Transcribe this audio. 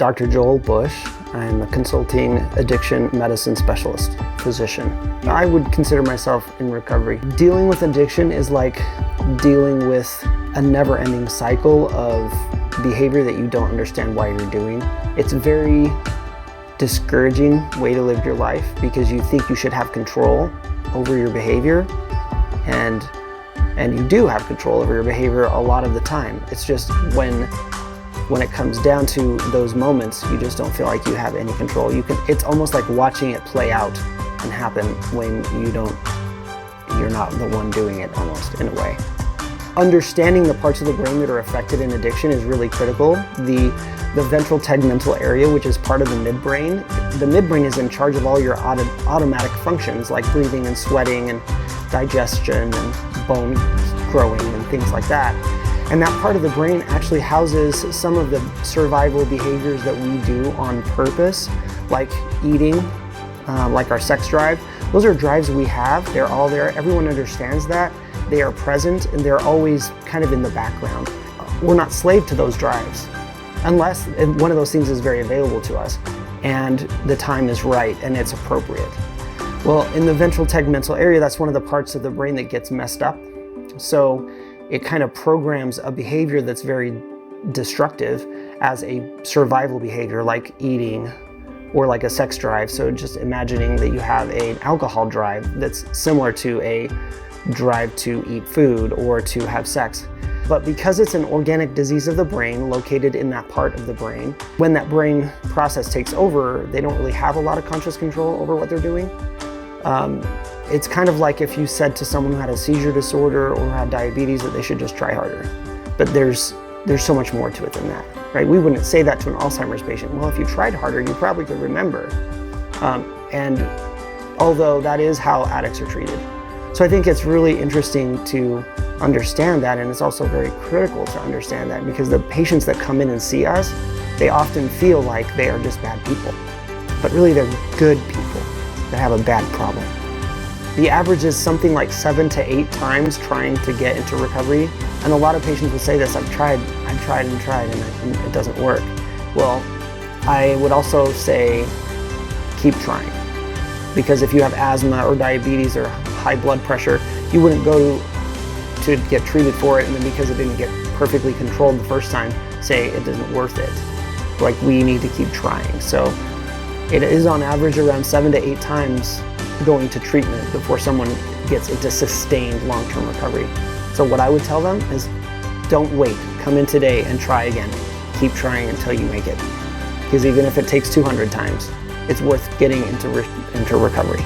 Dr. Joel Bush. I'm a consulting addiction medicine specialist, physician. I would consider myself in recovery. Dealing with addiction is like dealing with a never-ending cycle of behavior that you don't understand why you're doing. It's a very discouraging way to live your life because you think you should have control over your behavior, and you do have control over your behavior a lot of the time. It's just when it comes down to those moments, you just don't feel like you have any control. It's almost like watching it play out and happen when you're not the one doing it, almost, in a way. Understanding the parts of the brain that are affected in addiction is really critical. The ventral tegmental area, which is part of the midbrain, the midbrain is in charge of all your automatic functions like breathing and sweating and digestion and bone growing and things like that. And that part of the brain actually houses some of the survival behaviors that we do on purpose, like eating, like our sex drive. Those are drives we have. They're all there. Everyone understands that. They are present and they're always kind of in the background. We're not slave to those drives unless one of those things is very available to us and the time is right and it's appropriate. Well, in the ventral tegmental area, that's one of the parts of the brain that gets messed up. So it kind of programs a behavior that's very destructive as a survival behavior, like eating or like a sex drive. So just imagining that you have an alcohol drive that's similar to a drive to eat food or to have sex. But because it's an organic disease of the brain located in that part of the brain, when that brain process takes over, they don't really have a lot of conscious control over what they're doing. It's kind of like if you said to someone who had a seizure disorder or had diabetes that they should just try harder. But there's so much more to it than that, right? We wouldn't say that to an Alzheimer's patient. Well, if you tried harder, you probably could remember. And although that is how addicts are treated. So I think it's really interesting to understand that, and it's also very critical to understand that because the patients that come in and see us, they often feel like they are just bad people. But really they're good people that have a bad problem. The average is something like 7 to 8 times trying to get into recovery. And a lot of patients will say this, I've tried and it doesn't work. Well, I would also say, keep trying. Because if you have asthma or diabetes or high blood pressure, you wouldn't go to get treated for it and then because it didn't get perfectly controlled the first time, say it isn't worth it. Like, we need to keep trying. So it is on average around 7 to 8 times going to treatment before someone gets into sustained long-term recovery. So what I would tell them is don't wait. Come in today and try again. Keep trying until you make it. Because even if it takes 200 times, it's worth getting into recovery.